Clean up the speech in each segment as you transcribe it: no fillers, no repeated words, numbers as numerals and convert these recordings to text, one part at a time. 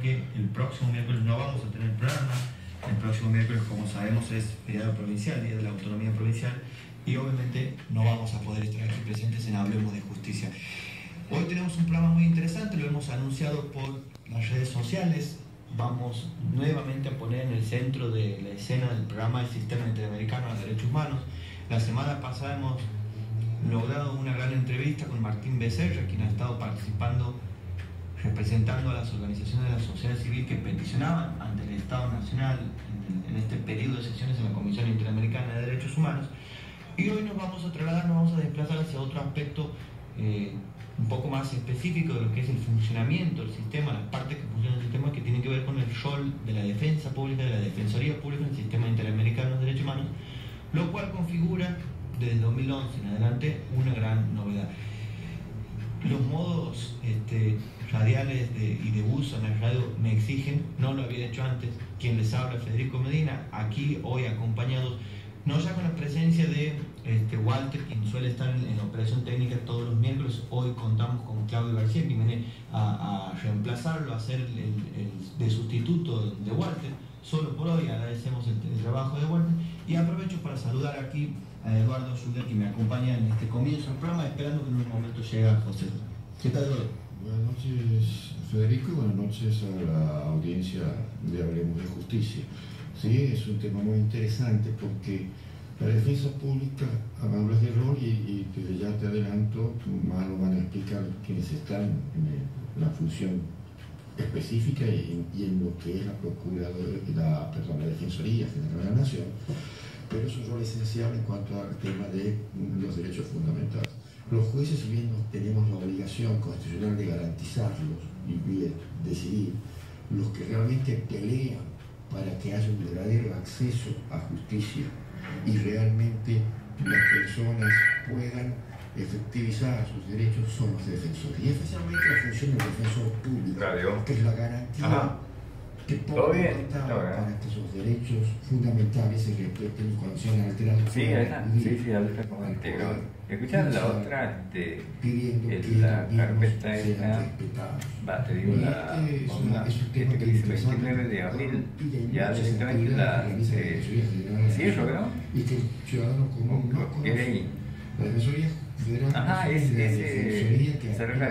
porque el próximo miércoles no vamos a tener programa. El próximo miércoles, como sabemos, es feriado provincial, Día de la Autonomía Provincial, y obviamente no vamos a poder estar aquí presentes en Hablemos de Justicia. Hoy tenemos un programa muy interesante, lo hemos anunciado por las redes sociales. Vamos nuevamente a poner en el centro de la escena del programa el Sistema Interamericano de Derechos Humanos. La semana pasada hemos logrado una gran entrevista con Martín Becerra, quien ha estado participando representando a las organizaciones de la sociedad civil que peticionaban ante el Estado Nacional en este periodo de sesiones en la Comisión Interamericana de Derechos Humanos. Y hoy nos vamos a trasladar, nos vamos a desplazar hacia otro aspecto un poco más específico de lo que es el funcionamiento del sistema, las partes que funcionan el sistema, que tienen que ver con el rol de la defensa pública, de la Defensoría Pública en el Sistema Interamericano de Derechos Humanos, lo cual configura desde 2011 en adelante una gran novedad. Los modos radiales y de uso en la radio me exigen, no lo había hecho antes. Quien les habla, Federico Medina, aquí hoy acompañados, no ya con la presencia de Walter, quien suele estar en la operación técnica todos los miércoles. Hoy contamos con Claudio García, quien viene a reemplazarlo, a hacer de sustituto de Walter. Solo por hoy agradecemos el trabajo de Walter y aprovecho para saludar aquí a Eduardo Zuller, que me acompaña en este comienzo del programa, esperando que en un momento llegue José. ¿Qué tal, Eduardo? Buenas noches, Federico, y buenas noches a la audiencia de Hablemos de Justicia. Sí, es un tema muy interesante porque la defensa pública, hablas de rol y desde ya te adelanto, más lo van a explicar quienes están en la función específica y en lo que es la Defensoría General de la Nación, pero es un rol esencial en cuanto al tema de los derechos fundamentales. Los jueces, si bien tenemos la obligación constitucional de garantizarlos y de decidir, los que realmente pelean para que haya un verdadero acceso a justicia y realmente las personas puedan efectivizar sus derechos son los defensores. Y especialmente la función del defensor público, que es la garantía que ponga para que sus derechos fundamentales se respeten cuando sean alterados. Sí, habla contigo. Escuchar la otra en la carpeta esta, te digo, que dice 29 de abril, ya directamente la cierro, ¿no? Y que el ciudadano común no conoce. La Defensoría Federal es la Defensoría que actúa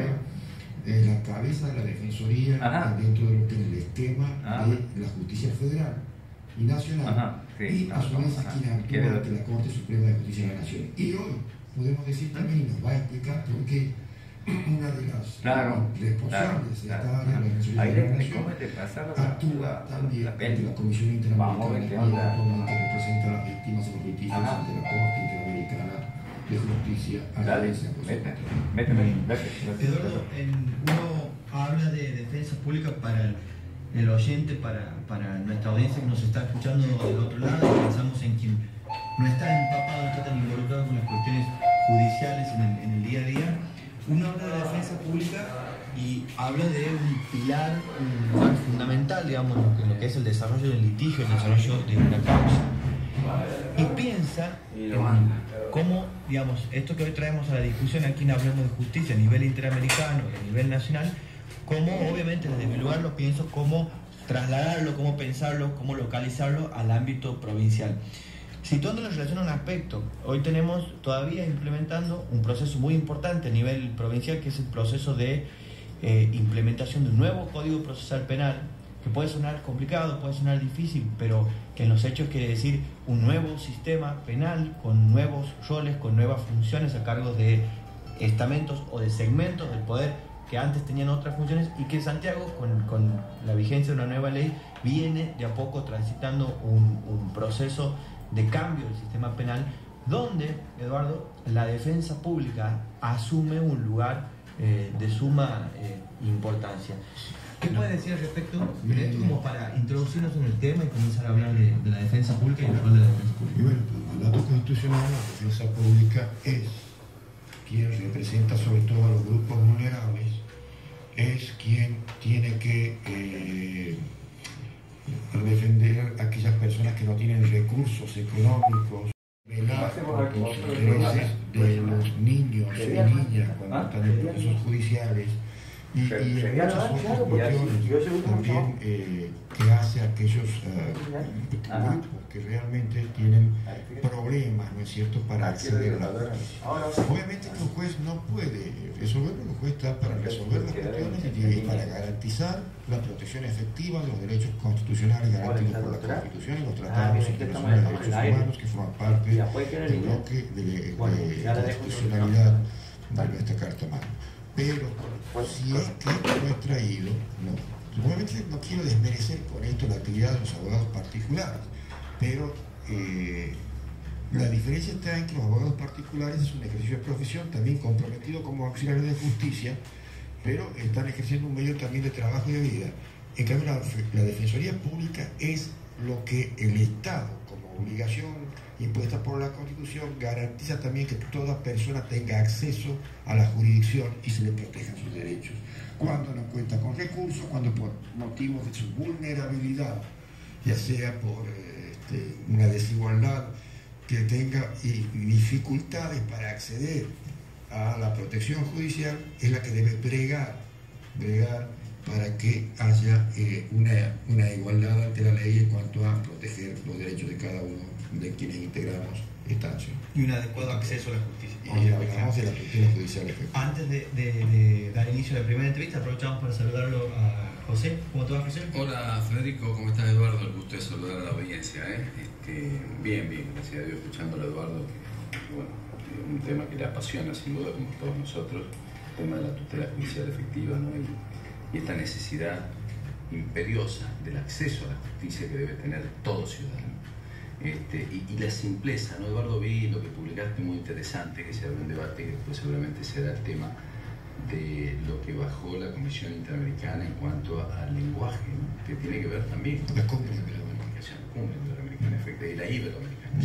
en la cabeza de la Defensoría dentro de lo que es el esquema de la Justicia Federal y Nacional, y a su vez quien actúa ante la Corte Suprema de Justicia de la Nación. Y hoy podemos decir también, y nos va a explicar por qué una de las responsables de esta área, la Defensoría de la Nación, actúa también ante la Comisión Interamericana que actualmente representa a las víctimas de los litigios ante la Corte Interamericana de Justicia. Eduardo, uno habla de defensa pública para el oyente, para nuestra audiencia que nos está escuchando del otro lado, y pensamos en quien no está empapado, no está tan involucrado con las cuestiones judiciales en el día a día. Uno habla de defensa pública y habla de un pilar, un lugar fundamental, digamos, en lo que es el desarrollo del litigio, el desarrollo de una causa. Y piensa en cómo, digamos, esto que hoy traemos a la discusión aquí en Hablemos de Justicia a nivel interamericano, a nivel nacional, cómo obviamente desde mi lugar lo pienso, cómo trasladarlo, cómo pensarlo, cómo localizarlo al ámbito provincial. Situándolo en relación a un aspecto, hoy tenemos todavía implementando un proceso muy importante a nivel provincial, que es el proceso de implementación de un nuevo Código Procesal Penal, que puede sonar complicado, puede sonar difícil, pero que en los hechos quiere decir un nuevo sistema penal con nuevos roles, con nuevas funciones a cargo de estamentos o de segmentos del poder que antes tenían otras funciones, y que Santiago, con la vigencia de una nueva ley, viene de a poco transitando un proceso de cambio del sistema penal, donde, Eduardo, la defensa pública asume un lugar de suma importancia. ¿Qué puede decir al respecto de esto, como para introducirnos en el tema y comenzar a hablar de la defensa pública y el rol de la defensa pública? Y bueno, el mandato constitucional de la defensa pública es quien representa sobre todo a los grupos vulnerables, es quien tiene que defender a aquellas personas que no tienen recursos económicos, velar por los intereses de los niños y niñas cuando están en procesos judiciales, y muchas otras cuestiones también que hace a aquellos grupos que realmente tienen problemas, ¿no es cierto?, para acceder a la justicia. Obviamente que un juez no puede resolverlo, el juez está para resolver las cuestiones y para garantizar la protección efectiva de los derechos constitucionales garantidos por la Constitución y los tratados internacionales de derechos humanos que forman parte del bloque de constitucionalidad de nuestra Carta Magna. Pero si es que esto no es traído, no. Obviamente no quiero desmerecer con esto la actividad de los abogados particulares, pero la diferencia está en que los abogados particulares es un ejercicio de profesión también comprometido como auxiliares de justicia, pero están ejerciendo un medio también de trabajo y de vida. En cambio, la Defensoría Pública es lo que el Estado, como obligación impuesta por la Constitución, garantiza también que toda persona tenga acceso a la jurisdicción y se le protejan sus derechos. Cuando no cuenta con recursos, cuando por motivos de su vulnerabilidad, ya sea por una desigualdad que tenga y dificultades para acceder a la protección judicial, es la que debe bregar para que haya una igualdad ante la ley en cuanto a proteger los derechos de cada uno de quienes integramos esta nación. Y un adecuado acceso a la justicia. Y hablamos de la tutela judicial efectiva. Antes de dar inicio a la primera entrevista, aprovechamos para saludarlo a José. ¿Cómo te va, José? Hola, Federico, ¿cómo estás, Eduardo? El gusto de saludar a la audiencia. Bien, gracias a Dios, escuchándolo a Eduardo, que bueno, un tema que le apasiona sin duda, como todos nosotros, el tema de la tutela judicial efectiva, ¿no? Y esta necesidad imperiosa del acceso a la justicia que debe tener todo ciudadano. Y la simpleza, ¿no? Eduardo, vi lo que publicaste muy interesante, que se abre un debate que después seguramente será el tema de lo que bajó la Comisión Interamericana en cuanto al lenguaje, ¿no? Que tiene que ver también con la cumbre interamericana efectiva y la iberoamericana,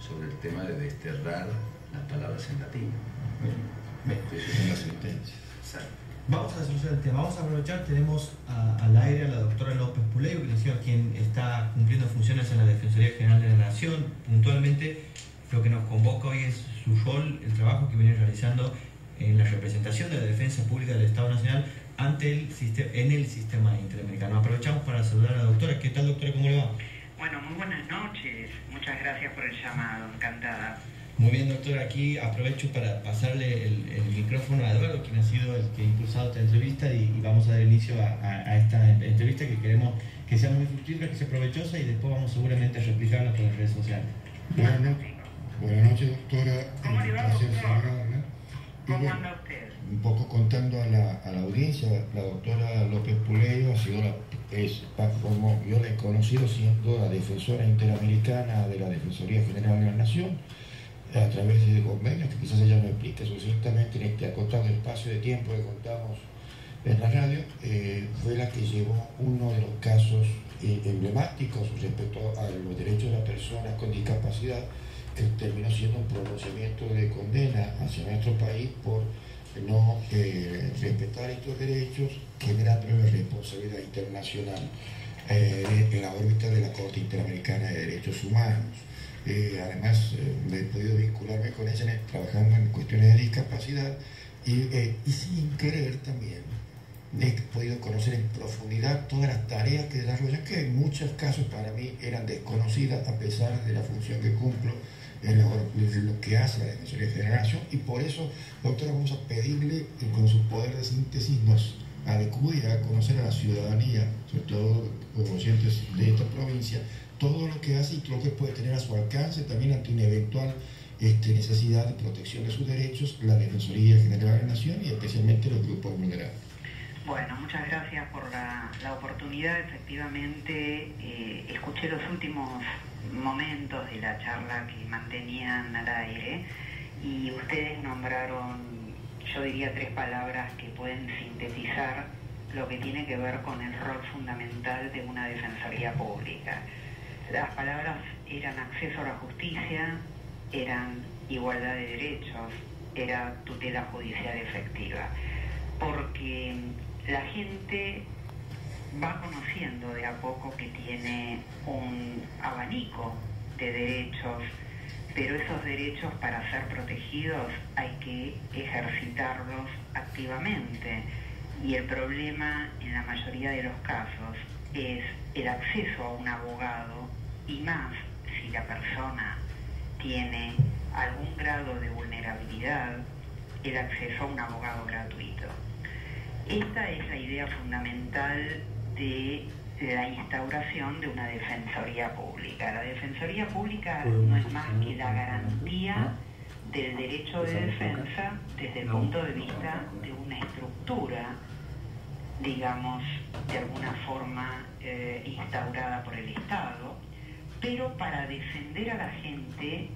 sobre el tema de desterrar las palabras en latín. Eso es una sentencia. Exacto. Vamos a solucionar el tema, vamos a aprovechar, tenemos al aire a la doctora López Puleyo, quien está cumpliendo funciones en la Defensoría General de la Nación. Puntualmente, lo que nos convoca hoy es su rol, el trabajo que viene realizando en la representación de la defensa pública del Estado Nacional en el sistema interamericano. Aprovechamos para saludar a la doctora. ¿Qué tal, doctora? ¿Cómo le va? Bueno, muy buenas noches. Muchas gracias por el llamado. Encantada. Muy bien, doctor, aquí aprovecho para pasarle el micrófono a Eduardo, quien ha sido el que ha impulsado esta entrevista, y vamos a dar inicio a esta entrevista que queremos que sea muy fructífera, que sea provechosa, y después vamos seguramente a replicarla por las redes sociales. Buenas noches, doctora. ¿Cómo le va, doctor? ¿Cómo anda usted? Un poco contando a la audiencia, la doctora López Puleyo ha sido como yo la he conocido, siendo la defensora interamericana de la Defensoría General de la Nación, a través de convenios que quizás ella me explique sucintamente en este acotado espacio de tiempo que contamos en la radio. Fue la que llevó uno de los casos emblemáticos respecto a los derechos de las personas con discapacidad, que terminó siendo un pronunciamiento de condena hacia nuestro país por no respetar estos derechos, generando una responsabilidad internacional en la órbita de la Corte Interamericana de Derechos Humanos. Además, he podido vincularme con ella trabajando en cuestiones de discapacidad y sin querer también he podido conocer en profundidad todas las tareas que desarrollan, que en muchos casos para mí eran desconocidas a pesar de la función que cumplo en lo que hace la Defensoría General de la Nación. Y por eso, doctora, vamos a pedirle que con su poder de síntesis nos adecue a conocer a la ciudadanía, sobre todo los oyentes de esta provincia, todo lo que hace y todo lo que puede tener a su alcance también ante una eventual necesidad de protección de sus derechos, la Defensoría General de la Nación y especialmente los grupos vulnerables. Bueno, muchas gracias por la oportunidad. Efectivamente, escuché los últimos momentos de la charla que mantenían al aire y ustedes nombraron, yo diría, 3 palabras que pueden sintetizar lo que tiene que ver con el rol fundamental de una defensoría pública. Las palabras eran acceso a la justicia, eran igualdad de derechos, era tutela judicial efectiva, porque la gente va conociendo de a poco que tiene un abanico de derechos, pero esos derechos, para ser protegidos, hay que ejercitarlos activamente. Y el problema en la mayoría de los casos es el acceso a un abogado, y más si la persona tiene algún grado de vulnerabilidad, el acceso a un abogado gratuito. Esta es la idea fundamental de la instauración de una defensoría pública. La defensoría pública no es más que la garantía del derecho de defensa desde el punto de vista de una estructura, digamos, de alguna forma instaurada por el Estado, pero para defender a la gente,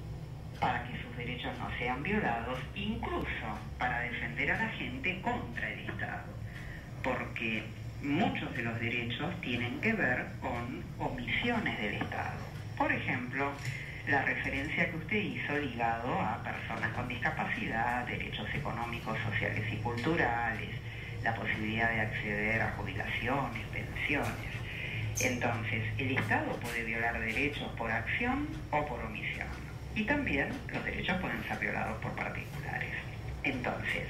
para que sus derechos no sean violados, incluso para defender a la gente contra el Estado, porque muchos de los derechos tienen que ver con omisiones del Estado. Por ejemplo, la referencia que usted hizo ligado a personas con discapacidad, derechos económicos, sociales y culturales, la posibilidad de acceder a jubilaciones, pensiones. Entonces, el Estado puede violar derechos por acción o por omisión. Y también los derechos pueden ser violados por particulares. Entonces,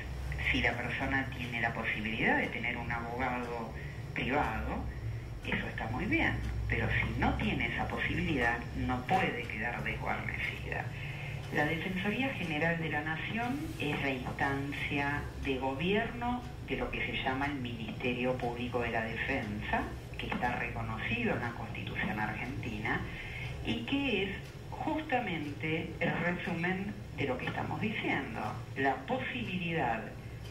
si la persona tiene la posibilidad de tener un abogado privado, eso está muy bien. Pero si no tiene esa posibilidad, no puede quedar desguarnecida. La Defensoría General de la Nación es la instancia de gobierno de lo que se llama el Ministerio Público de la Defensa, que está reconocido en la Constitución argentina y que es justamente el resumen de lo que estamos diciendo, la posibilidad,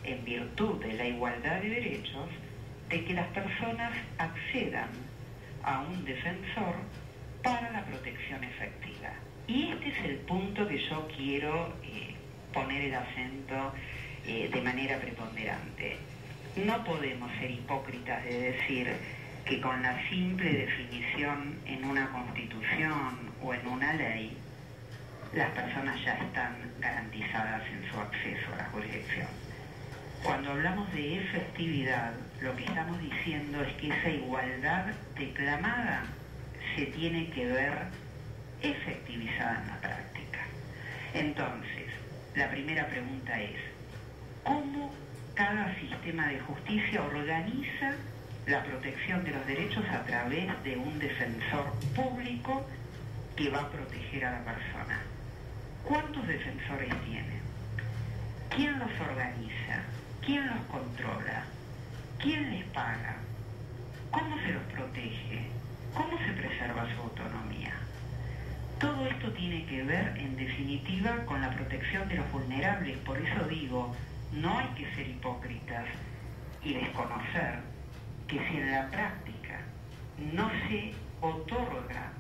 en virtud de la igualdad de derechos, de que las personas accedan a un defensor para la protección efectiva. Y este es el punto que yo quiero poner el acento de manera preponderante. No podemos ser hipócritas de decir que con la simple definición en una constitución o en una ley, las personas ya están garantizadas en su acceso a la jurisdicción. Cuando hablamos de efectividad, lo que estamos diciendo es que esa igualdad declamada se tiene que ver efectivizada en la práctica. Entonces, la primera pregunta es, ¿cómo cada sistema de justicia organiza la protección de los derechos a través de un defensor público que va a proteger a la persona? ¿Cuántos defensores tienen? ¿Quién los organiza? ¿Quién los controla? ¿Quién les paga? ¿Cómo se los protege? ¿Cómo se preserva su autonomía? Todo esto tiene que ver, en definitiva, con la protección de los vulnerables. Por eso digo, no hay que ser hipócritas y desconocer que si en la práctica no se otorga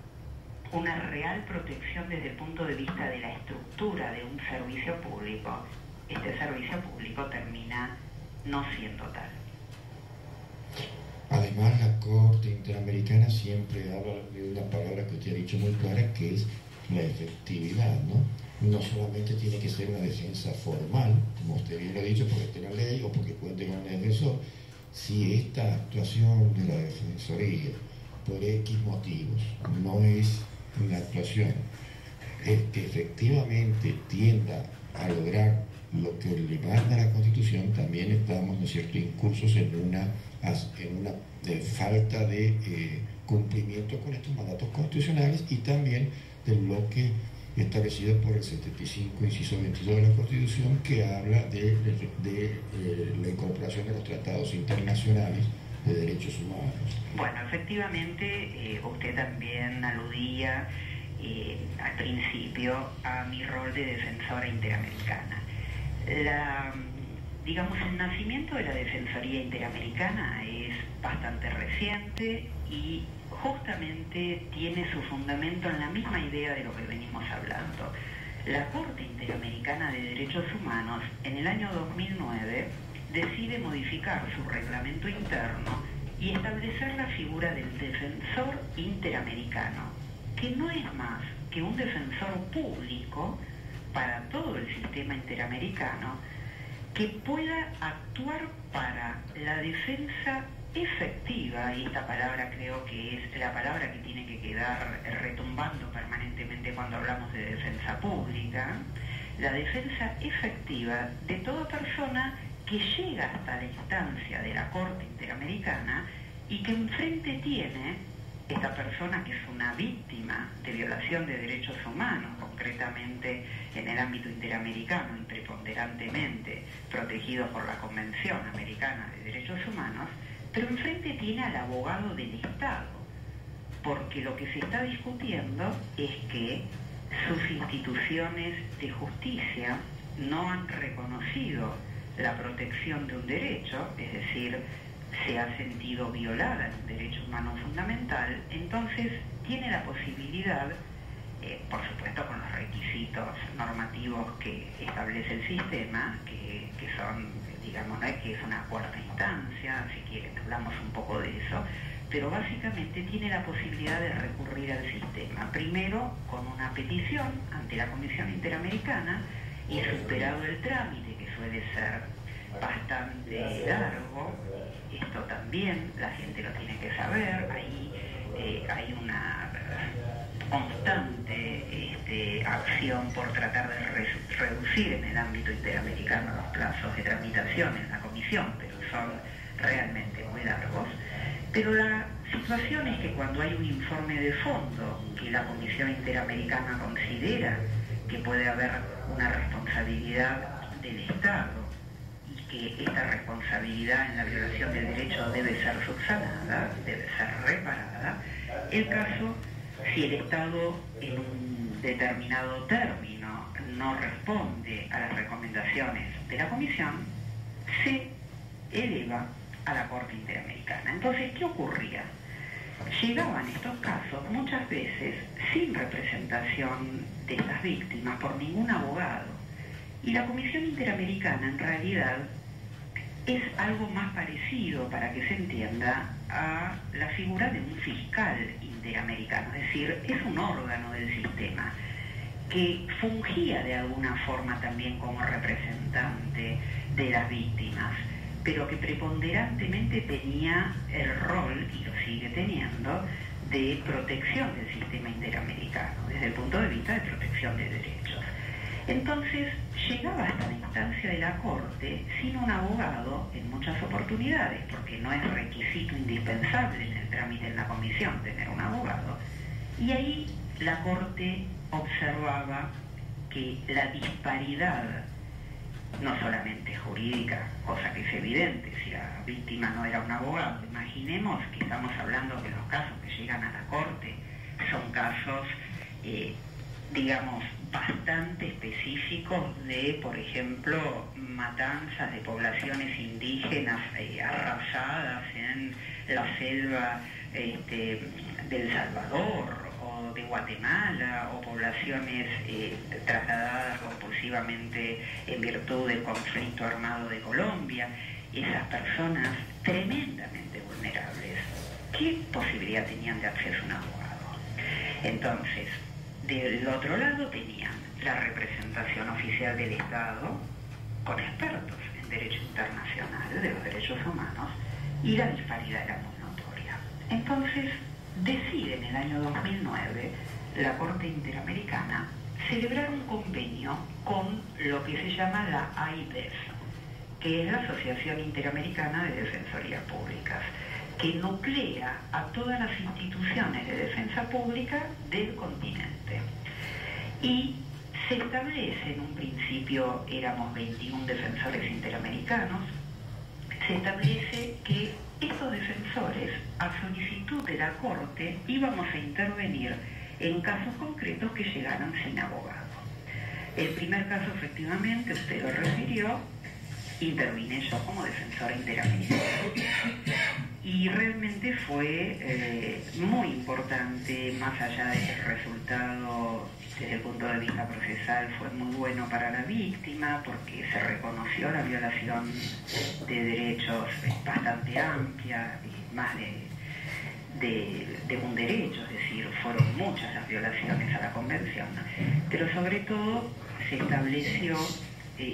una real protección desde el punto de vista de la estructura de un servicio público, este servicio público termina no siendo tal. Además, la Corte Interamericana siempre habla de una palabra que usted ha dicho muy clara, que es la efectividad, ¿no? No solamente tiene que ser una defensa formal, como usted bien lo ha dicho, porque tiene ley o porque cuente con un defensor. Si esta actuación de la Defensoría, por X motivos, no es una actuación que efectivamente tienda a lograr lo que le manda la Constitución, también estamos, ¿no es cierto?, incursos en una falta de cumplimiento con estos mandatos constitucionales y también del bloque establecido por el 75, inciso 22 de la Constitución, que habla de la incorporación de los tratados internacionales de derechos humanos. Bueno, efectivamente, usted también aludía al principio a mi rol de defensora interamericana. El nacimiento de la Defensoría Interamericana es bastante reciente y justamente tiene su fundamento en la misma idea de lo que venimos hablando. La Corte Interamericana de Derechos Humanos, en el año 2009, decide modificar su reglamento interno y establecer la figura del defensor interamericano, que no es más que un defensor público para todo el sistema interamericano que pueda actuar para la defensa efectiva, y esta palabra creo que es la palabra que tiene que quedar retumbando permanentemente cuando hablamos de defensa pública, la defensa efectiva de toda persona que llega hasta la instancia de la Corte Interamericana y que enfrente tiene esta persona que es una víctima de violación de derechos humanos, concretamente en el ámbito interamericano y preponderantemente protegido por la Convención Americana de Derechos Humanos, pero enfrente tiene al abogado del Estado, porque lo que se está discutiendo es que sus instituciones de justicia no han reconocido la protección de un derecho, es decir, se ha sentido violada un derecho humano fundamental, entonces tiene la posibilidad, por supuesto con los requisitos normativos que establece el sistema, que son, digamos, no es que es una cuarta instancia, si quieren hablamos un poco de eso, pero básicamente tiene la posibilidad de recurrir al sistema, primero con una petición ante la Comisión Interamericana y superado el trámite, que suele ser bastante largo, esto también la gente lo tiene que saber, hay una constante acción por tratar de reducir en el ámbito interamericano los plazos de tramitación en la comisión, pero son realmente muy largos. Pero la situación es que cuando hay un informe de fondo que la Comisión Interamericana considera que puede haber una responsabilidad del Estado y que esta responsabilidad en la violación del derecho debe ser subsanada, debe ser reparada, el caso, si el Estado en un determinado término no responde a las recomendaciones de la Comisión, se eleva a la Corte Interamericana. Entonces, ¿qué ocurría? Llegaban estos casos muchas veces sin representación de estas víctimas por ningún abogado. Y la Comisión Interamericana en realidad es algo más parecido, para que se entienda, a la figura de un fiscal interamericano. Es decir, es un órgano del sistema que fungía de alguna forma también como representante de las víctimas, pero que preponderantemente tenía el rol, y lo sigue teniendo, de protección del sistema interamericano, desde el punto de vista de protección de derechos. Entonces, llegaba hasta la instancia de la Corte sin un abogado en muchas oportunidades, porque no es requisito indispensable en el trámite en la comisión tener un abogado, y ahí la Corte observaba que la disparidad, no solamente jurídica, cosa que es evidente, si la víctima no era un abogado, imaginemos que estamos hablando que los casos que llegan a la Corte son casos, digamos, bastante específicos de, por ejemplo, matanzas de poblaciones indígenas arrasadas en la selva del Salvador o de Guatemala, o poblaciones trasladadas compulsivamente en virtud del conflicto armado de Colombia. Esas personas tremendamente vulnerables, ¿qué posibilidad tenían de acceso a un abogado? Entonces, del otro lado tenían la representación oficial del Estado con expertos en derecho internacional de los derechos humanos, y la disparidad era muy notoria. Entonces decide en el año 2009 la Corte Interamericana celebrar un convenio con lo que se llama la AIDEF, que es la Asociación Interamericana de Defensorías Públicas, que nuclea a todas las instituciones de defensa pública del continente. Y se establece, en un principio éramos 21 defensores interamericanos, se establece que estos defensores, a solicitud de la Corte, íbamos a intervenir en casos concretos que llegaran sin abogado. El primer caso, efectivamente, usted lo refirió, intervine yo como defensora interamericana. Y realmente fue muy importante, más allá de que el resultado desde el punto de vista procesal fue muy bueno para la víctima, porque se reconoció la violación de derechos bastante amplia, más de un derecho, es decir, fueron muchas las violaciones a la Convención, pero sobre todo se estableció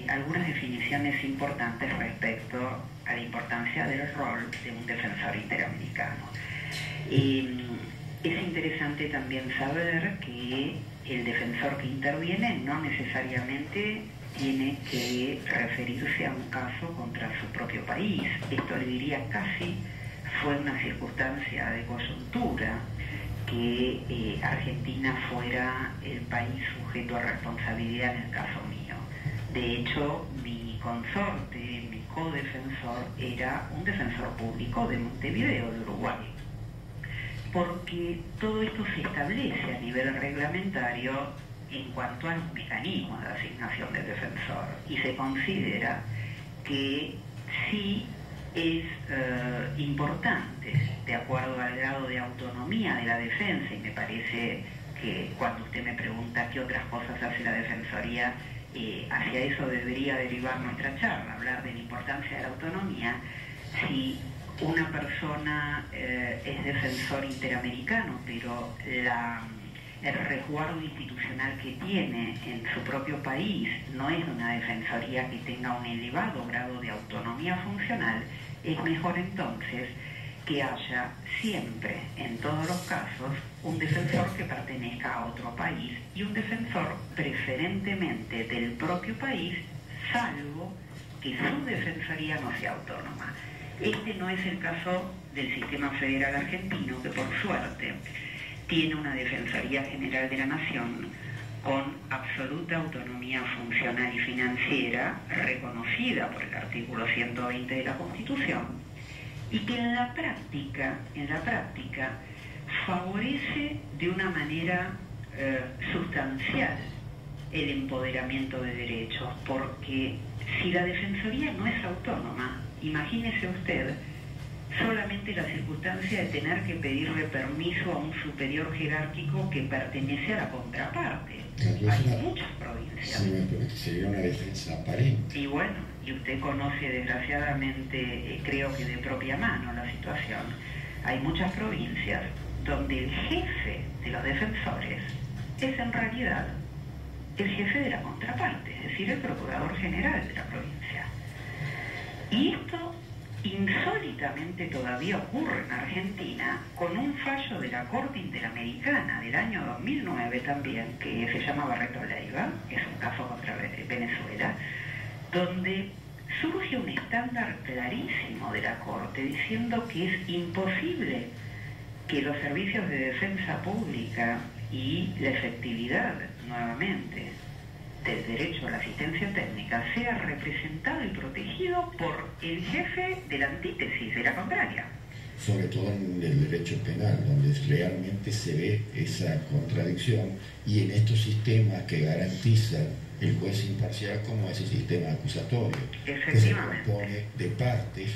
algunas definiciones importantes respecto a la importancia del rol de un defensor interamericano. Es interesante también saber que el defensor que interviene no necesariamente tiene que referirse a un caso contra su propio país. Esto le diría casi fue una circunstancia de coyuntura que Argentina fuera el país sujeto a responsabilidad en el caso mío. De hecho, mi consorte, mi codefensor, era un defensor público de Montevideo, de Uruguay. Porque todo esto se establece a nivel reglamentario en cuanto a los mecanismos de asignación del defensor, y se considera que sí es importante, de acuerdo al grado de autonomía de la defensa, y me parece que cuando usted me pregunta qué otras cosas hace la Defensoría, hacia eso debería derivar nuestra charla, hablar de la importancia de la autonomía. Si una persona es defensor interamericano, pero el resguardo institucional que tiene en su propio país no es una defensoría que tenga un elevado grado de autonomía funcional, es mejor entonces que haya siempre, en todos los casos, un defensor que pertenezca a otro país y un defensor preferentemente del propio país, salvo que su defensoría no sea autónoma. Este no es el caso del sistema federal argentino, que por suerte tiene una Defensoría General de la Nación con absoluta autonomía funcional y financiera, reconocida por el artículo 120 de la Constitución, y que en la práctica favorece de una manera sustancial el empoderamiento de derechos, porque si la Defensoría no es autónoma, imagínese usted solamente la circunstancia de tener que pedirle permiso a un superior jerárquico que pertenece a la contraparte. Hay muchas provincias. Sería una defensa aparente. Y bueno, y usted conoce desgraciadamente, creo que de propia mano, la situación. Hay muchas provincias donde el jefe de los defensores es en realidad el jefe de la contraparte, es decir, el procurador general de la provincia. Y esto insólitamente todavía ocurre en Argentina, con un fallo de la Corte Interamericana del año 2009 también, que se llama Barreto Leiva, es un caso contra Venezuela, donde surge un estándar clarísimo de la Corte diciendo que es imposible que los servicios de defensa pública y la efectividad, nuevamente, del derecho a la asistencia técnica sea representado y protegido por el jefe de la antítesis, de la contraria. Sobre todo en el derecho penal, donde realmente se ve esa contradicción, y en estos sistemas que garantizan el juez imparcial, como ese sistema acusatorio, que se compone de partes,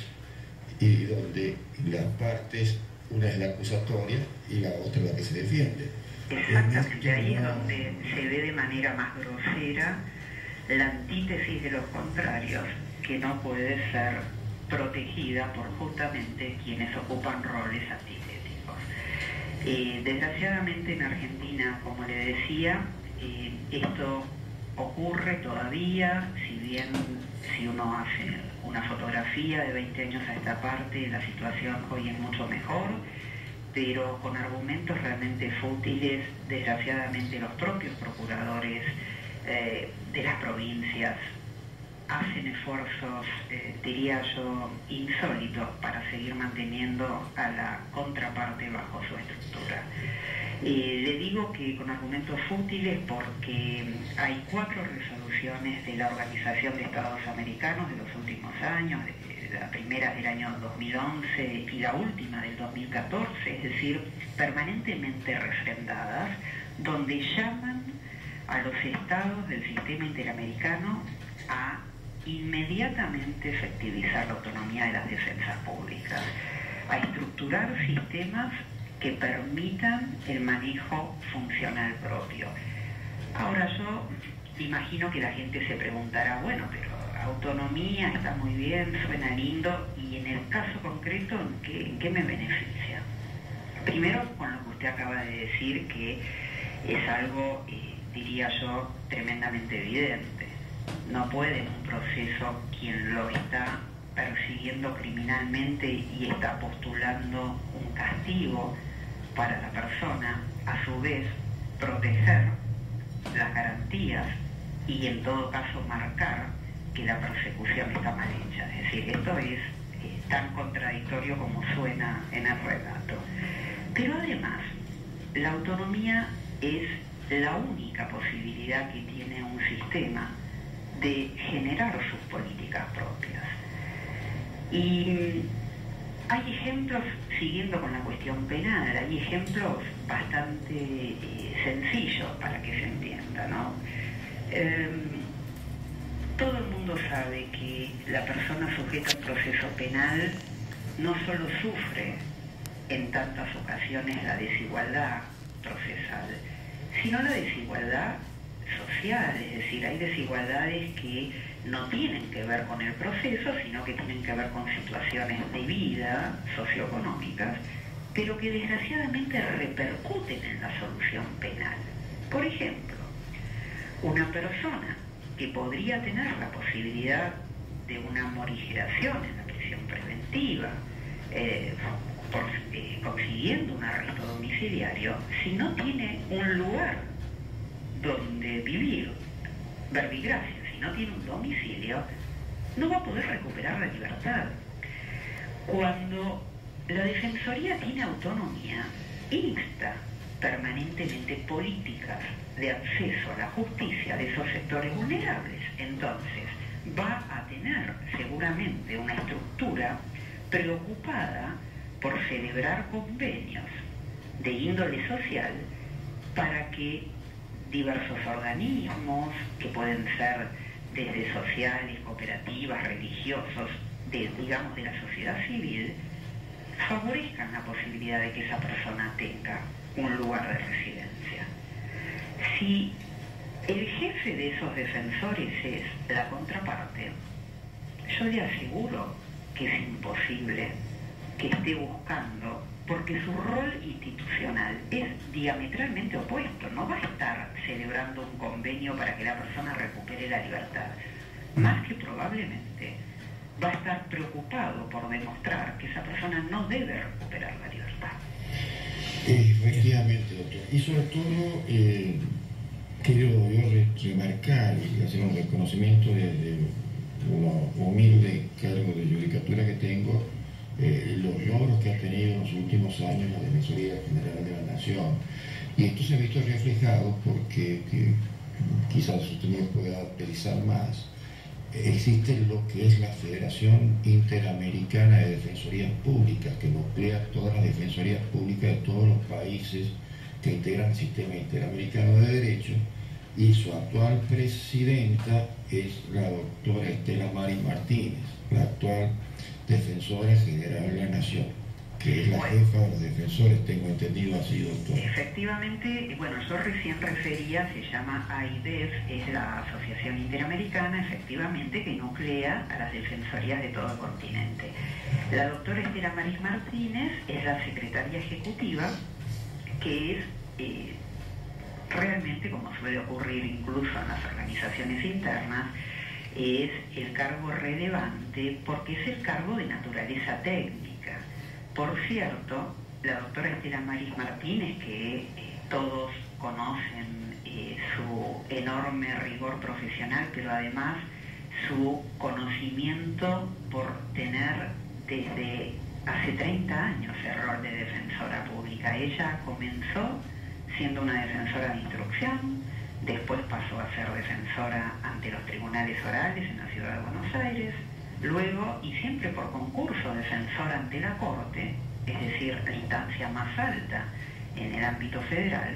y donde las partes, una es la acusatoria y la otra la que se defiende. Exactamente, ahí es donde se ve de manera más grosera la antítesis de los contrarios, que no puede ser protegida por justamente quienes ocupan roles antitéticos. Desgraciadamente en Argentina, como le decía, esto ocurre todavía, si uno hace una fotografía de 20 años a esta parte, la situación hoy es mucho mejor, pero con argumentos realmente fútiles. Desgraciadamente los propios procuradores de las provincias hacen esfuerzos, diría yo, insólitos para seguir manteniendo a la contraparte bajo su estructura. Le digo que con argumentos fútiles porque hay 4 resoluciones de la Organización de Estados Americanos de los últimos años, la primera del año 2011 y la última del 2014, es decir, permanentemente refrendadas, donde llaman a los estados del sistema interamericano a inmediatamente efectivizar la autonomía de las defensas públicas, a estructurar sistemas que permitan el manejo funcional propio. Ahora yo imagino que la gente se preguntará, bueno, pero autonomía está muy bien, suena lindo, y en el caso concreto, ¿en qué me beneficia? Primero, con lo que usted acaba de decir, que es algo, diría yo, tremendamente evidente. No puede en un proceso quien lo está persiguiendo criminalmente y está postulando un castigo para la persona, a su vez proteger las garantías y en todo caso marcar que la persecución está mal hecha. Es decir, esto es tan contradictorio como suena en el relato. Pero además, la autonomía es la única posibilidad que tiene un sistema de generar sus políticas propias. Y hay ejemplos, siguiendo con la cuestión penal, hay ejemplos bastante sencillos para que se entienda, ¿no? Todo el mundo sabe que la persona sujeta a un proceso penal no solo sufre en tantas ocasiones la desigualdad procesal, sino la desigualdad social, es decir, hay desigualdades que no tienen que ver con el proceso, sino que tienen que ver con situaciones de vida socioeconómicas, pero que desgraciadamente repercuten en la solución penal. Por ejemplo, una persona que podría tener la posibilidad de una morigeración en la prisión preventiva, consiguiendo un arresto domiciliario, si no tiene un lugar donde vivir, verbigracia, si no tiene un domicilio, no va a poder recuperar la libertad. Cuando la Defensoría tiene autonomía, insta permanentemente políticas de acceso a la justicia de esos sectores vulnerables. Entonces, va a tener seguramente una estructura preocupada por celebrar convenios de índole social para que diversos organismos, que pueden ser desde sociales, cooperativas, religiosos, digamos de la sociedad civil, favorezcan la posibilidad de que esa persona tenga un lugar de residencia. Si el jefe de esos defensores es la contraparte, yo le aseguro que es imposible que esté buscando, porque su rol institucional es diametralmente opuesto. No va a estar celebrando un convenio para que la persona recupere la libertad. Más que probablemente va a estar preocupado por demostrar que esa persona no debe recuperar la libertad. Efectivamente, doctor. Y sobre todo, quiero yo remarcar y hacer un reconocimiento desde un humilde cargo de judicatura que tengo, los logros que ha tenido en los últimos años la Defensoría General de la Nación. Y esto se ha visto reflejado porque quizás usted me pueda utilizar más. Existe lo que es la Federación Interamericana de Defensorías Públicas, que nuclea todas las defensorías públicas de todos los países que integran el sistema interamericano de derecho, y su actual presidenta es la doctora Estela Maris Martínez, la actual Defensora General de la Nación, que es la jefa de los defensores, tengo entendido así, doctor. Efectivamente, bueno, yo recién refería, se llama AIDEF, es la Asociación Interamericana, efectivamente, que nuclea a las defensorías de todo el continente. La doctora Estela Maris Martínez es la secretaria ejecutiva, que es realmente, como suele ocurrir incluso en las organizaciones internas, es el cargo relevante porque es el cargo de naturaleza técnica. Por cierto, la doctora Estela Maris Martínez, que todos conocen su enorme rigor profesional, pero además su conocimiento por tener desde hace 30 años el rol de defensora pública. Ella comenzó siendo una defensora de instrucción, después pasó a ser defensora ante los tribunales orales en la ciudad de Buenos Aires, luego, y siempre por concurso, defensora ante la Corte, es decir, la instancia más alta en el ámbito federal,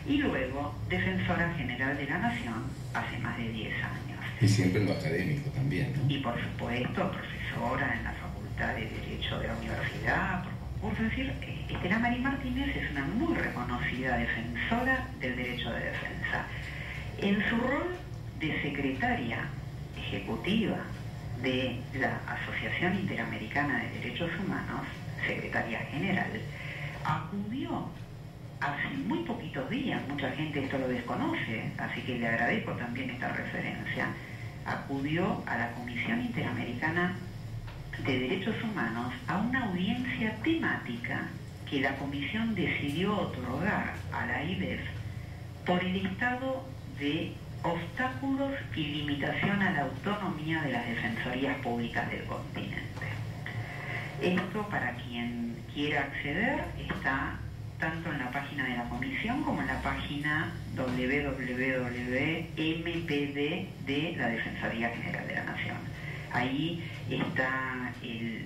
y luego defensora general de la Nación hace más de 10 años. Y siempre en lo académico también, ¿no? Y por supuesto, profesora en la Facultad de Derecho de la Universidad, por concurso. Es decir, Estela Maris Martínez es una muy reconocida defensora del derecho de defensa. En su rol de secretaria ejecutiva de la Asociación Interamericana de Derechos Humanos, secretaria general, acudió hace muy poquitos días, mucha gente esto lo desconoce, así que le agradezco también esta referencia, acudió a la Comisión Interamericana de Derechos Humanos a una audiencia temática que la Comisión decidió otorgar a la AIDEF por el estado de obstáculos y limitación a la autonomía de las defensorías públicas del continente. Esto, para quien quiera acceder, está tanto en la página de la Comisión como en la página www.mpd de la Defensoría General de la Nación. Ahí está el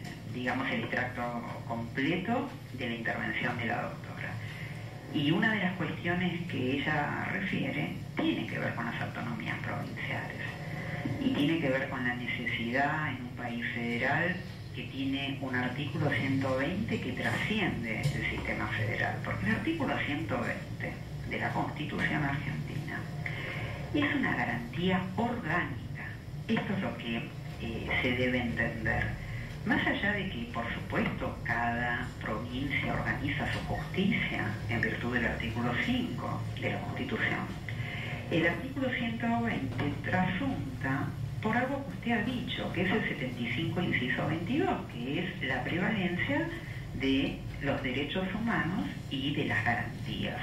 extracto completo de la intervención de la doctora. Y una de las cuestiones que ella refiere tiene que ver con las autonomías provinciales y tiene que ver con la necesidad en un país federal que tiene un artículo 120 que trasciende el sistema federal, porque el artículo 120 de la Constitución argentina es una garantía orgánica. Esto es lo que se debe entender. Más allá de que, por supuesto, cada provincia organiza su justicia en virtud del artículo 5 de la Constitución, el artículo 120 trasunta por algo que usted ha dicho, que es el 75 inciso 22, que es la prevalencia de los derechos humanos y de las garantías.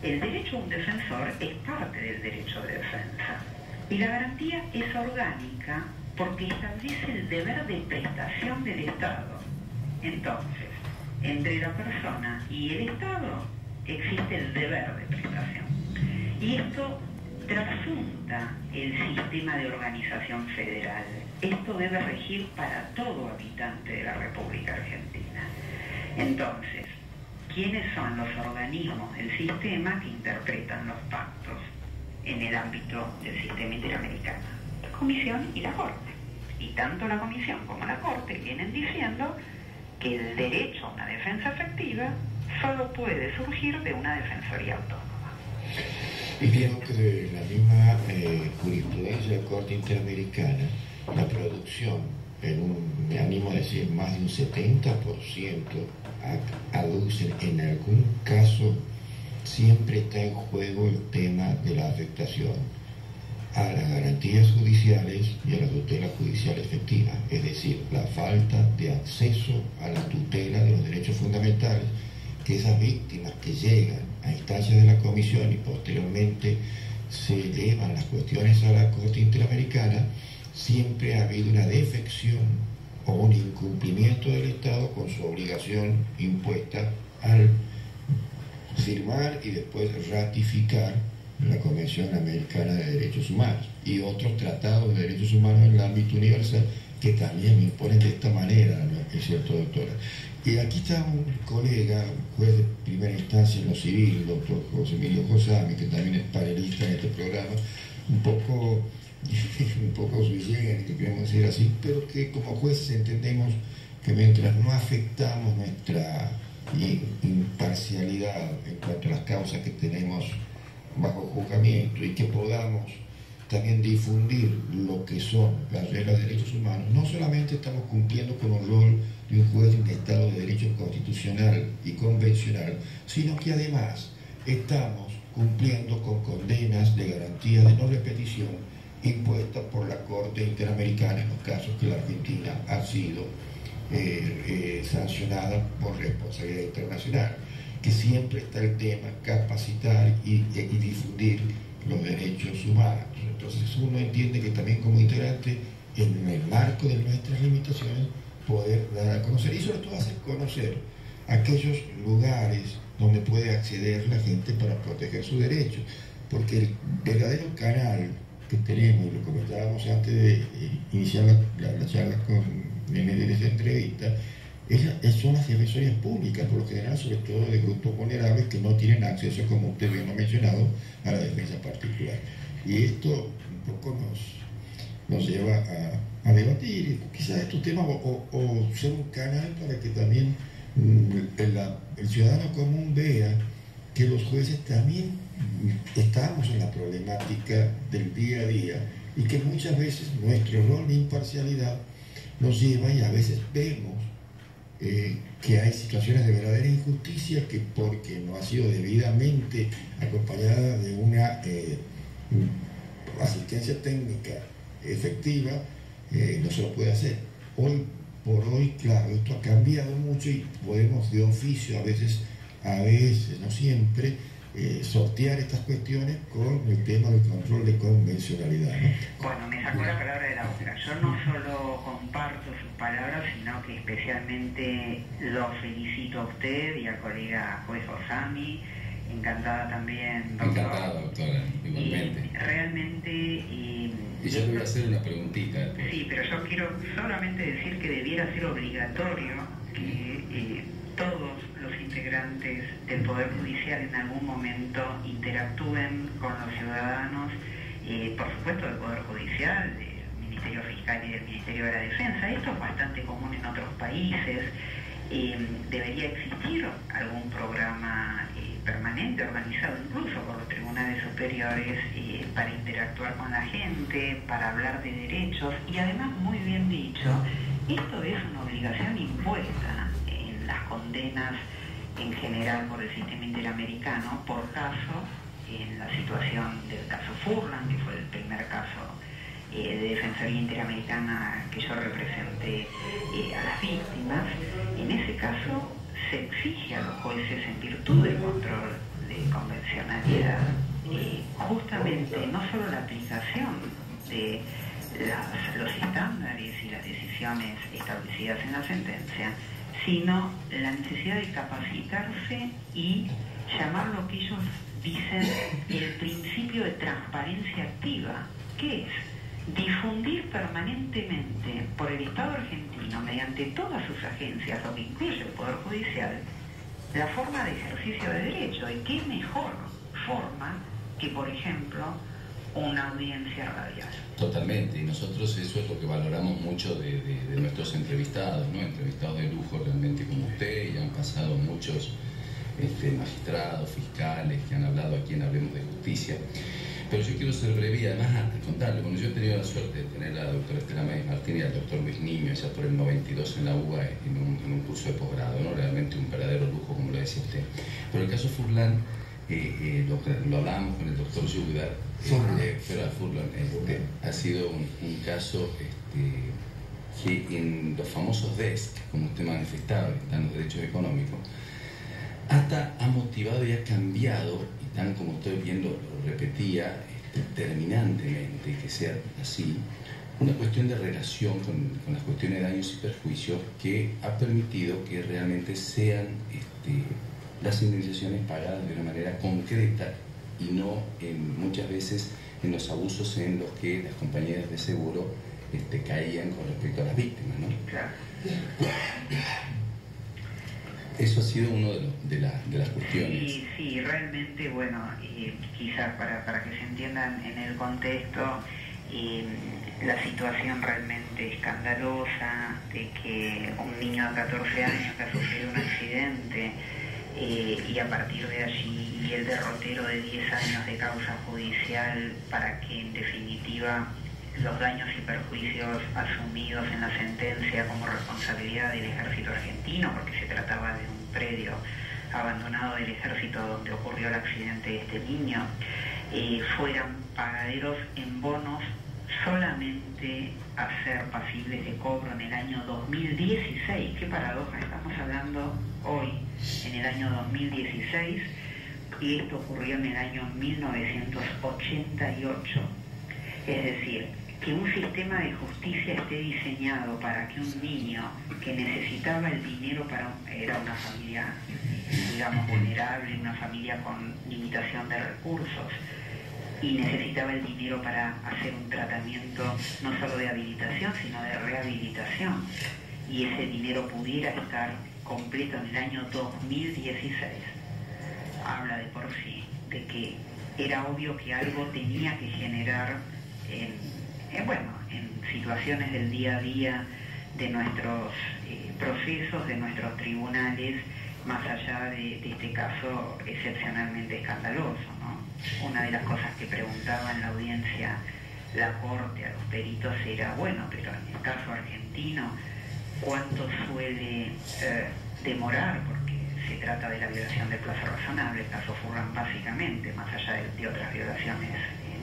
El derecho a un defensor es parte del derecho de defensa y la garantía es orgánica porque establece el deber de prestación del Estado. Entonces, entre la persona y el Estado existe el deber de prestación. Y esto trasunta el sistema de organización federal. Esto debe regir para todo habitante de la República Argentina. Entonces, ¿quiénes son los organismos del sistema que interpretan los pactos en el ámbito del sistema interamericano? La Comisión y la Corte. Y tanto la Comisión como la Corte vienen diciendo que el derecho a una defensa efectiva solo puede surgir de una defensoría autónoma. Y creo que de la misma jurisprudencia de la Corte Interamericana, la producción, en un, me animo a decir, más de un 70%, aducen en algún caso, siempre está en juego el tema de la afectación a las garantías judiciales y a la tutela judicial efectiva, es decir, la falta de acceso a la tutela de los derechos fundamentales que esas víctimas que llegan a instancias de la Comisión y posteriormente se elevan las cuestiones a la Corte Interamericana, siempre ha habido una defección o un incumplimiento del Estado con su obligación impuesta al firmar y después ratificar la Convención Americana de Derechos Humanos y otros tratados de derechos humanos en el ámbito universal que también lo imponen de esta manera, ¿no? Es cierto, doctora. Y aquí está un colega, un juez de primera instancia en lo civil, el doctor José Emilio Josami, que también es panelista en este programa, un poco suicida, que queremos decir así, pero que como jueces entendemos que mientras no afectamos nuestra imparcialidad en cuanto a las causas que tenemos bajo juzgamiento y que podamos también difundir lo que son las reglas de derechos humanos, no solamente estamos cumpliendo con el rol de un juez de un Estado de Derecho constitucional y convencional, sino que además estamos cumpliendo con condenas de garantía de no repetición impuestas por la Corte Interamericana en los casos que la Argentina ha sido sancionada por responsabilidad internacional, que siempre está el tema capacitar y difundir los derechos humanos. Entonces uno entiende que también como integrante, en el marco de nuestras limitaciones, poder dar a conocer y sobre todo hacer conocer aquellos lugares donde puede acceder la gente para proteger sus derechos, porque el verdadero canal que tenemos, y lo comentábamos antes de iniciar la charla en esta entrevista, son las defensorías públicas, por lo general, sobre todo de grupos vulnerables que no tienen acceso, como usted bien lo ha mencionado, a la defensa particular. Y esto un poco nos lleva a debatir quizás estos temas o ser un canal para que también el ciudadano común vea que los jueces también estamos en la problemática del día a día y que muchas veces nuestro rol de imparcialidad nos lleva y a veces vemos que hay situaciones de verdadera injusticia que porque no ha sido debidamente acompañada de una asistencia técnica efectiva, no se lo puede hacer. Hoy por hoy, claro, esto ha cambiado mucho y podemos de oficio a veces, no siempre, sortear estas cuestiones con el tema del control de convencionalidad, ¿no? Bueno, me sacó la palabra de la boca. Yo no solo comparto sus palabras, sino que especialmente lo felicito a usted y al colega juez Osami. Encantada también, doctor. Encantada, doctora, igualmente. Realmente... y yo le voy a hacer una preguntita. Sí, pero yo quiero solamente decir que debiera ser obligatorio que todos los integrantes del Poder Judicial en algún momento interactúen con los ciudadanos, por supuesto del Poder Judicial, del Ministerio Fiscal y del Ministerio de la Defensa. Esto es bastante común en otros países. Debería existir algún programa permanente, organizado incluso por los tribunales superiores, para interactuar con la gente, para hablar de derechos. Y además, muy bien dicho, esto es una obligación impuesta en las condenas en general por el sistema interamericano, por caso, en la situación del caso Furlan, que fue el primer caso de Defensoría Interamericana que yo representé a las víctimas. En ese caso se exige a los jueces, en virtud del control de convencionalidad, justamente no solo la aplicación de los estándares y las decisiones establecidas en la sentencia, sino la necesidad de capacitarse y llamar lo que ellos dicen el principio de transparencia activa, que es difundir permanentemente por el Estado argentino, mediante todas sus agencias, lo que incluye el Poder Judicial, la forma de ejercicio de derecho. ¿Y qué mejor forma que, por ejemplo, una audiencia radial? Totalmente, y nosotros eso es lo que valoramos mucho de nuestros entrevistados, ¿no? Entrevistados de lujo realmente como usted, y han pasado muchos magistrados, fiscales que han hablado aquí en Hablemos de Justicia. Pero yo quiero ser breve y además antes contarle, bueno, yo he tenido la suerte de tener a la doctora Estela Maes Martín y al doctor Luis Niño, ya por el 92 en la UBA, en un curso de posgrado, ¿no? Realmente un verdadero lujo, como lo decía usted. Pero el caso Furlan, lo hablábamos con el doctor Yugdar, Furlan, ha sido un caso que en los famosos DESC, como usted manifestaba, que están los derechos económicos, hasta ha motivado y ha cambiado, y tan como usted bien lo repetía terminantemente, que sea así, una cuestión de relación con las cuestiones de daños y perjuicios que ha permitido que realmente sean las indemnizaciones pagadas de una manera concreta y no muchas veces en los abusos en los que las compañías de seguro caían con respecto a las víctimas, ¿no? Claro. Eso ha sido una de las cuestiones. Sí, realmente, bueno, quizás para que se entiendan en el contexto, la situación realmente escandalosa de que un niño de 14 años que ha sufrido un accidente y a partir de allí y el derrotero de 10 años de causa judicial para que en definitiva los daños y perjuicios asumidos en la sentencia como responsabilidad del ejército argentino, porque se trataba de un predio abandonado del ejército donde ocurrió el accidente de este niño, fueran pagaderos en bonos solamente a ser pasibles de cobro en el año 2016. Qué paradoja, estamos hablando hoy en el año 2016 y esto ocurrió en el año 1988. Es decir, que un sistema de justicia esté diseñado para que un niño que necesitaba el dinero era una familia, digamos, vulnerable, una familia con limitación de recursos, y necesitaba el dinero para hacer un tratamiento no solo de habilitación, sino de rehabilitación, y ese dinero pudiera estar completo en el año 2016. Habla de por sí de que era obvio que algo tenía que generar en situaciones del día a día de nuestros procesos, de nuestros tribunales, más allá de este caso excepcionalmente escandaloso, ¿no? Una de las cosas que preguntaba en la audiencia la Corte a los peritos era, bueno, pero en el caso argentino, ¿cuánto suele demorar? Porque se trata de la violación del plazo razonable, el caso Furlan básicamente, más allá de otras violaciones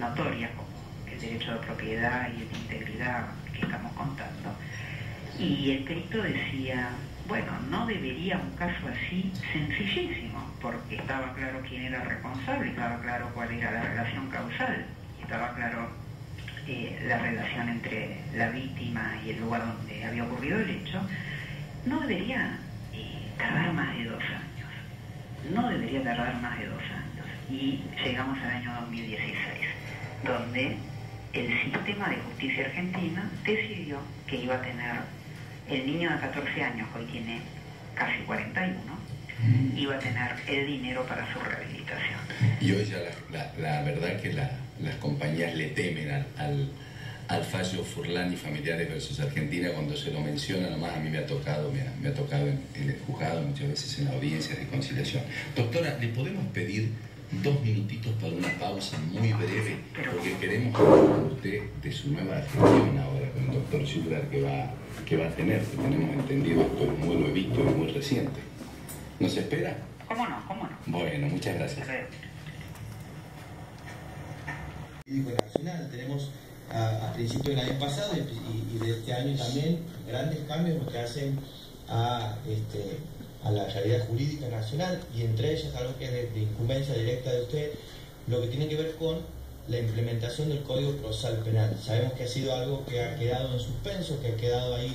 notorias, como el derecho de propiedad y de integridad que estamos contando. Y el perito decía, bueno, no debería un caso así sencillísimo, porque estaba claro quién era el responsable, estaba claro cuál era la relación causal, estaba claro la relación entre la víctima y el lugar donde había ocurrido el hecho, no debería tardar más de 2 años. No debería tardar más de 2 años. Y llegamos al año 2016, donde el sistema de justicia argentina decidió que iba a tener el niño de 14 años, hoy tiene casi 41, iba a tener el dinero para su rehabilitación. Y hoy ya la verdad que las compañías le temen al fallo Furlan y Familiares versus Argentina cuando se lo menciona. Nomás a mí me ha tocado en el juzgado, muchas veces en la audiencia de conciliación. Doctora, ¿le podemos pedir 2 minutitos para una pausa muy breve? Porque queremos hablar con usted de su nueva gestión ahora con el doctor Schubler que va a tener, que tenemos entendido, esto es muy nuevito y muy reciente. ¿Nos espera? ¿Cómo no? ¿Cómo no? Bueno, muchas gracias. Nacional, tenemos a principios del año pasado y de este año también grandes cambios que hacen a la realidad jurídica nacional, y entre ellas algo que es de incumbencia directa de usted, lo que tiene que ver con la implementación del Código Procesal Penal. Sabemos que ha sido algo que ha quedado en suspenso, que ha quedado ahí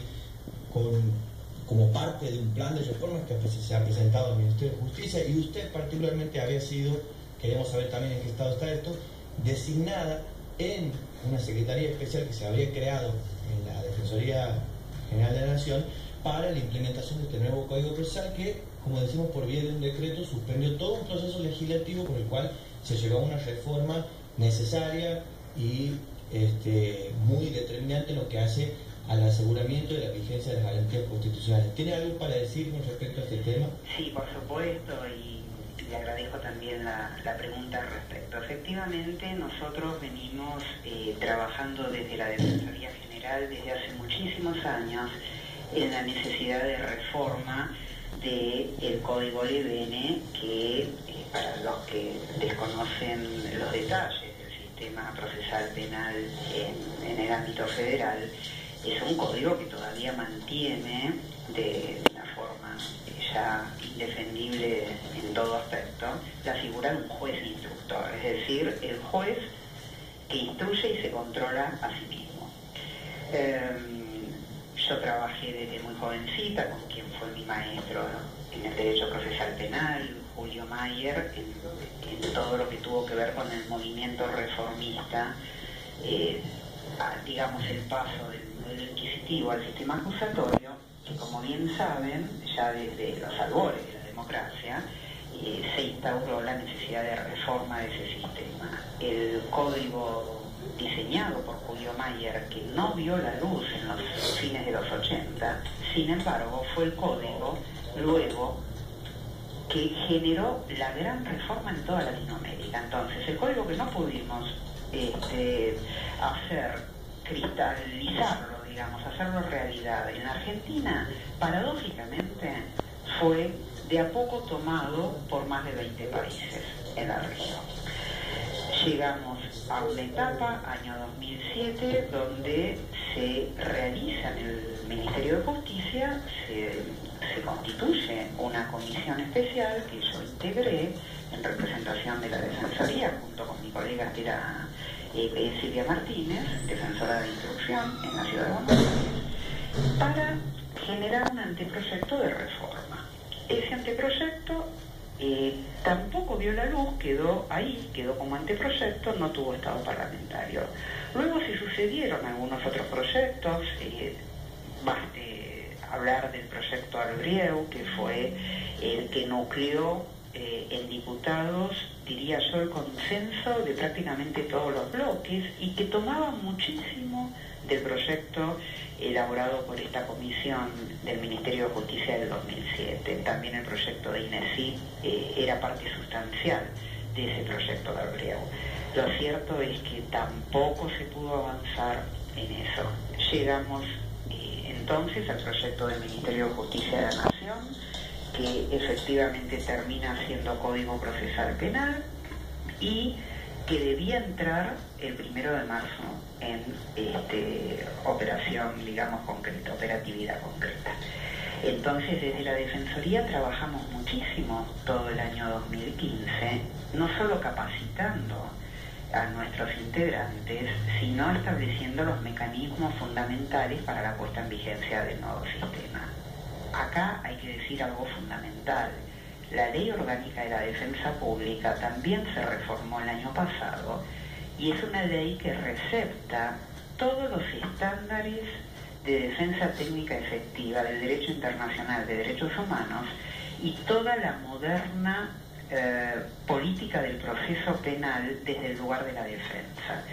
como parte de un plan de reformas que se ha presentado al Ministerio de Justicia, y usted particularmente había sido, queremos saber también en qué estado está esto, designada en una secretaría especial que se habría creado en la Defensoría General de la Nación para la implementación de este nuevo Código Procesal que, como decimos, por vía de un decreto suspendió todo un proceso legislativo por el cual se llegó a una reforma necesaria y muy determinante en lo que hace al aseguramiento de la vigencia de las garantías constitucionales. ¿Tiene algo para decirnos respecto a este tema? Sí, por supuesto, y le agradezco también la pregunta al respecto. Efectivamente, nosotros venimos trabajando desde la Defensoría General desde hace muchísimos años en la necesidad de reforma del Código LBN, que para los que desconocen los detalles del sistema procesal penal en el ámbito federal, es un código que todavía mantiene de una forma ya indefendible en todo aspecto la figura de un juez instructor, es decir, el juez que instruye y se controla a sí mismo. Yo trabajé desde muy jovencita con quien fue mi maestro en el derecho procesal penal, Julio Mayer, en todo lo que tuvo que ver con el movimiento reformista, digamos el paso del modelo inquisitivo al sistema acusatorio, que como bien saben, ya desde los albores de la democracia, se instauró la necesidad de reforma de ese sistema. El código diseñado por Julio Mayer, que no vio la luz en los fines de los 80, sin embargo fue el código luego que generó la gran reforma en toda Latinoamérica. Entonces, el código que no pudimos cristalizarlo, digamos, hacerlo realidad en la Argentina, paradójicamente fue de a poco tomado por más de 20 países en la región. Llegamos a una etapa, año 2007, donde se realiza en el Ministerio de Justicia, se constituye una comisión especial que yo integré en representación de la Defensoría, junto con mi colega que era Silvia Martínez, defensora de instrucción en la Ciudad de Buenos Aires, para generar un anteproyecto de reforma. Ese anteproyecto tampoco vio la luz, quedó ahí, quedó como anteproyecto, no tuvo estado parlamentario. Luego se sucedieron algunos otros proyectos, baste hablar del proyecto Albrieu, que fue el que nucleó en diputados, diría yo, el consenso de prácticamente todos los bloques y que tomaba muchísimo del proyecto elaborado por esta comisión del Ministerio de Justicia del 2007. También el proyecto de INESID era parte sustancial de ese proyecto de Albrieu. Lo cierto es que tampoco se pudo avanzar en eso. Llegamos entonces al proyecto del Ministerio de Justicia de la Nación, que efectivamente termina siendo Código Procesal Penal y que debía entrar el 1 de marzo en operación, digamos, concreta, operatividad concreta. Entonces, desde la Defensoría trabajamos muchísimo todo el año 2015, no solo capacitando a nuestros integrantes, sino estableciendo los mecanismos fundamentales para la puesta en vigencia del nuevo sistema. Acá hay que decir algo fundamental. La Ley Orgánica de la Defensa Pública también se reformó el año pasado y es una ley que recepta todos los estándares de defensa técnica efectiva del derecho internacional de derechos humanos y toda la moderna política del proceso penal desde el lugar de la defensa.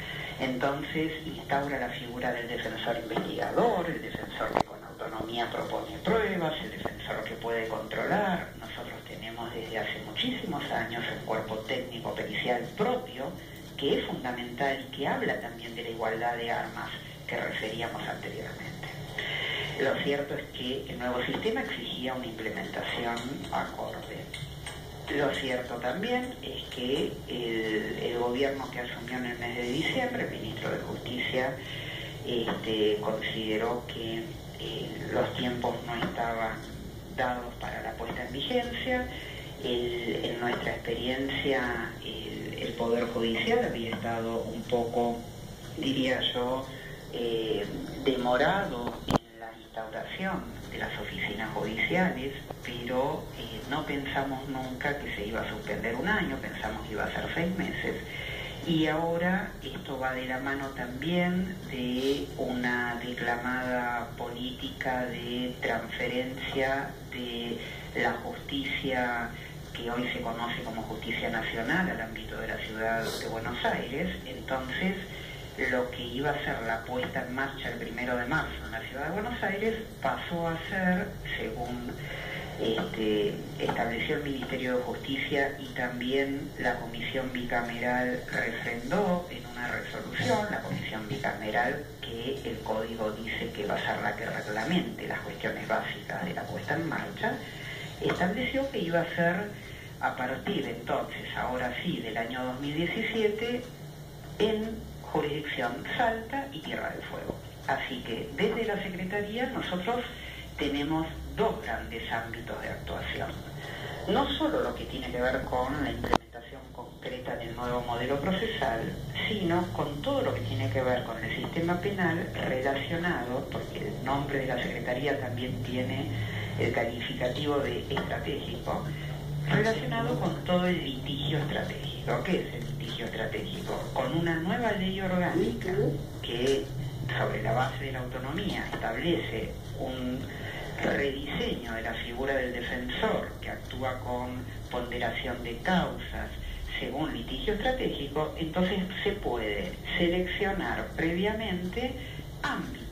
Entonces instaura la figura del defensor investigador, el defensor que con autonomía propone pruebas, el defensor que puede controlar. Nosotros tenemos desde hace muchísimos años el cuerpo técnico pericial propio, que es fundamental y que habla también de la igualdad de armas que referíamos anteriormente. Lo cierto es que el nuevo sistema exigía una implementación acorde. Lo cierto también es que el gobierno que asumió en el mes de diciembre, el ministro de Justicia, consideró que los tiempos no estaban dados para la puesta en vigencia. En nuestra experiencia, el Poder Judicial había estado un poco, diría yo, demorado en la instauración de las oficinas judiciales, pero no pensamos nunca que se iba a suspender un año, pensamos que iba a ser 6 meses. Y ahora esto va de la mano también de una declamada política de transferencia de la justicia que hoy se conoce como justicia nacional al ámbito de la ciudad de Buenos Aires. Entonces, lo que iba a ser la puesta en marcha el 1 de marzo en la ciudad de Buenos Aires pasó a ser, según estableció el Ministerio de Justicia y también la Comisión Bicameral refrendó en una resolución, la Comisión Bicameral, que el Código dice que va a ser la que reglamente las cuestiones básicas de la puesta en marcha, estableció que iba a ser a partir entonces, ahora sí, del año 2017, en jurisdicción Salta y Tierra del Fuego. Así que desde la Secretaría nosotros tenemos 2 grandes ámbitos de actuación. No solo lo que tiene que ver con la implementación concreta del nuevo modelo procesal, sino con todo lo que tiene que ver con el sistema penal relacionado, porque el nombre de la Secretaría también tiene el calificativo de estratégico, relacionado con todo el litigio estratégico. ¿Qué es el litigio estratégico? Con una nueva ley orgánica que, sobre la base de la autonomía, establece un rediseño de la figura del defensor que actúa con ponderación de causas según litigio estratégico, entonces se puede seleccionar previamente ámbitos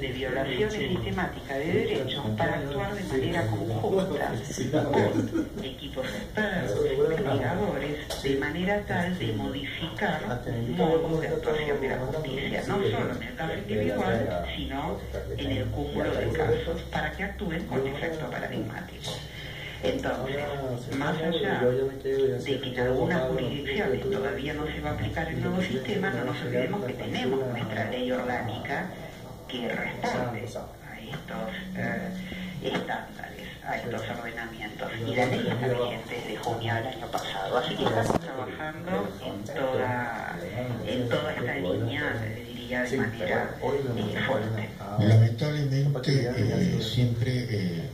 de violaciones sistemáticas de derechos para actuar de manera conjunta con equipos expertos, investigadores, de manera tal de modificar modos de actuación de la justicia, no solo en el caso individual, sino en el cúmulo de casos, para que actúen con efecto paradigmático. Entonces, más allá de que en algunas jurisdicciones todavía no se va a aplicar el nuevo sistema, no nos olvidemos que tenemos nuestra ley orgánica que responde a estos estándares, a estos ordenamientos, y la ley está vigente desde junio del año pasado, así que estamos trabajando en toda esta línea, diría, de manera fuerte. Lamentablemente siempre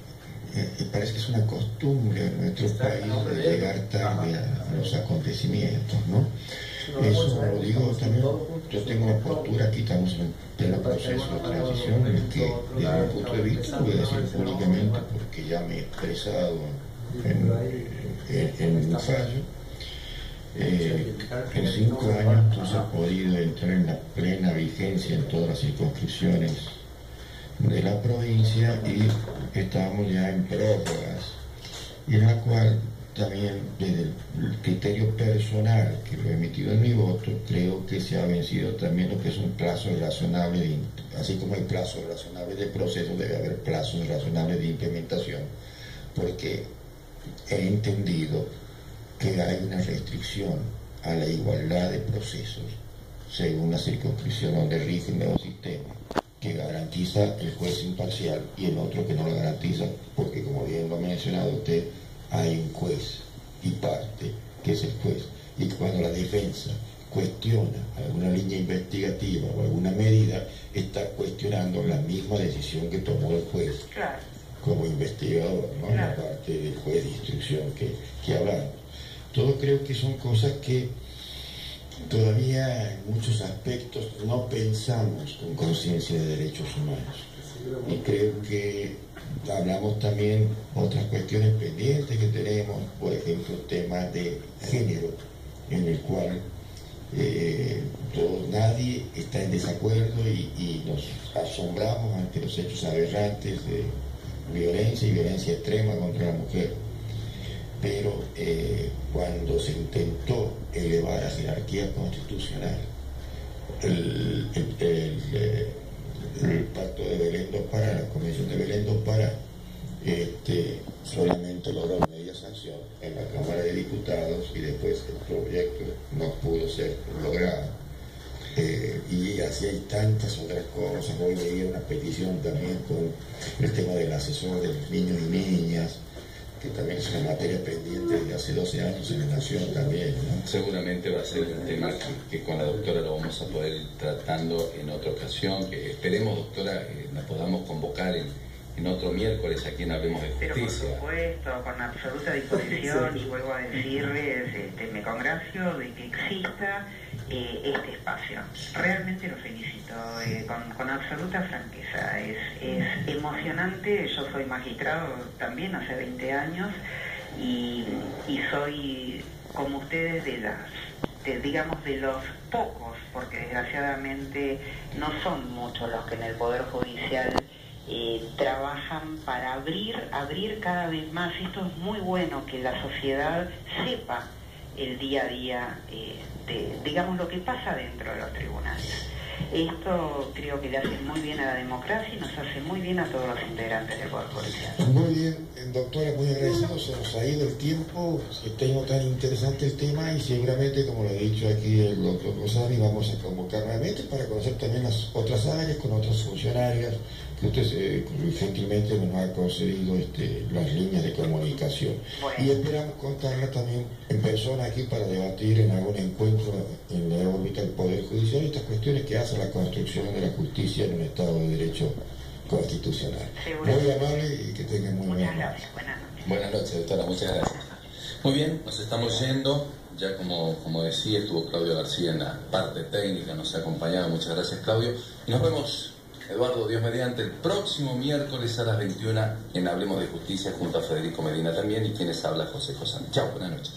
parece que es una costumbre en nuestro país de llegar tarde a los acontecimientos, ¿no? Eso lo digo también, yo tengo una postura, aquí estamos en pleno proceso de transición, en el que desde mi punto de vista, lo voy a decir públicamente porque ya me he expresado en un fallo, en 5 años entonces he podido entrar en la plena vigencia en todas las circunscripciones de la provincia y estamos ya en prórrogas, y en la cual también desde el criterio personal que lo he emitido en mi voto, creo que se ha vencido también lo que es un plazo razonable, así como hay plazos razonables de proceso, debe haber plazos razonables de implementación, porque he entendido que hay una restricción a la igualdad de procesos según la circunscripción donde rige el nuevo sistema, que garantiza el juez imparcial y el otro que no lo garantiza, porque como bien lo ha mencionado usted, hay un juez y parte, que es el juez. Y cuando la defensa cuestiona alguna línea investigativa o alguna medida, está cuestionando la misma decisión que tomó el juez como investigador, ¿no? La parte del juez de instrucción que hablamos. Todo creo que son cosas que todavía en muchos aspectos no pensamos con conciencia de derechos humanos. Y creo que hablamos también otras cuestiones pendientes que tenemos, por ejemplo, temas de género, en el cual nadie está en desacuerdo y nos asombramos ante los hechos aberrantes de violencia y violencia extrema contra la mujer. Pero cuando se intentó elevar a jerarquía constitucional el pacto de Belén do Pará, la Convención de Belén do Pará, solamente logró media sanción en la Cámara de Diputados y después el proyecto no pudo ser logrado. Y así hay tantas otras cosas. Hoy veía una petición también con el tema del asesor de los niños y niñas, que también es una materia pendiente desde hace 12 años en la Nación también, ¿no? Seguramente va a ser un tema que con la doctora lo vamos a poder ir tratando en otra ocasión, que esperemos, doctora, la podamos convocar en otro miércoles aquí en Hablemos de Justicia. Pero por supuesto, con absoluta disposición, y vuelvo a decirles, me congracio de que exista este espacio. Realmente lo felicito, con absoluta franqueza. Es emocionante. Yo soy magistrado también hace 20 años y soy, como ustedes, digamos, de los pocos, porque desgraciadamente no son muchos los que en el Poder Judicial trabajan para abrir cada vez más. Esto es muy bueno, que la sociedad sepa el día a día digamos, lo que pasa dentro de los tribunales. Esto creo que le hace muy bien a la democracia y nos hace muy bien a todos los integrantes del Poder Judicial. Muy bien, doctora, muy agradecido. Se nos ha ido el tiempo, tengo tan interesante el tema y seguramente, como lo ha dicho aquí el doctor Rosani, vamos a convocar nuevamente para conocer también las otras áreas con otras funcionarias que usted gentilmente nos ha concedido las líneas de comunicación. Bueno. Y esperamos contarla también en persona aquí para debatir en algún encuentro en la órbita del Poder Judicial estas cuestiones que hace la construcción de la justicia en un Estado de Derecho constitucional. Muy amable y que tengan muy buenas noches. Buenas noches, doctora, muchas gracias. Muy bien, nos estamos yendo. Ya como decía, estuvo Claudio García en la parte técnica, nos ha acompañado. Muchas gracias, Claudio. Y nos vemos, Eduardo, Dios mediante, el próximo miércoles a las 21 en Hablemos de Justicia junto a Federico Medina también y quienes habla José José. Chao, buenas noches.